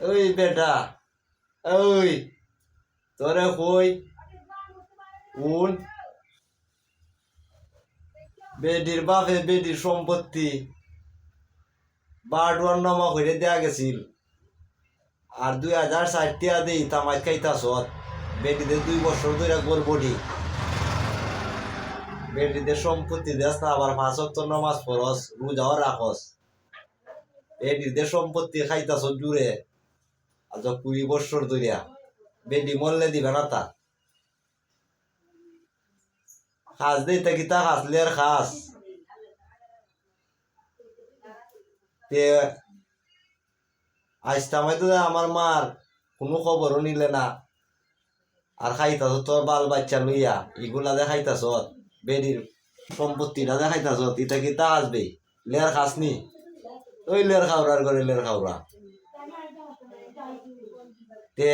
ওই বেটা ওই তোরে কই কোন বেডির বাপে বেডির সম্পত্তি বাড়ুয়ার নামা করে দেয়া গেছিল আর 2060 টাকা দিই তামাই খাইতাছ বেটিতে 2 বছর ধরে গর্বটি বেটিদের সম্পত্তি দেস না আবার 5 ওয়াক্ত নামাজ পড়স রোজাও রাখস বেটিদের সম্পত্তি খাইতাছ জুড়ে আজ 20 বছর ধরিয়া বেটি মরলে দিবে না তা খাস দিতে কি তা খাসলে আর খাস তে আজ তামাই তো আমার মার কোনো খবরও নিলে না আর খাইতাছ তোর বাল বাচ্চা লইয়া এগুলা দেখাইতাছ বেডির সম্পত্তিটা দেখাইতাছ ইটা কি তা আসবে লের খাসনি ওই লের খাওয়ার করে লের খাওয়া তে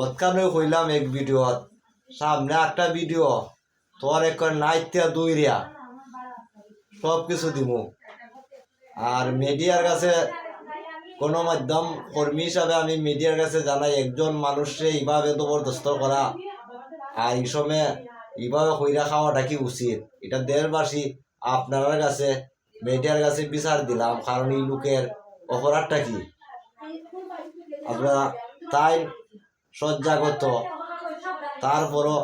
ওৎকানে কইলাম এক ভিডিও সামনে একটা ভিডিও তোর এক নাইত্যা দইরিয়া সব কিছু দিমু আর মিডিয়ার কাছে গণমাধ্যম কর্মী হিসাবে আমি মিডিয়ার কাছে জানাই একজন মানুষকে এইভাবে জবরদস্ত করা আর এই সময় এইভাবে কইরা খাওয়াটা কি উচিত এটা দেশবাসী আপনার কাছে মিডিয়ার কাছে বিচার দিলাম কারণ এই লোকের অপরাধটা কি আপনারা তাই সজ্জাগত তারপরও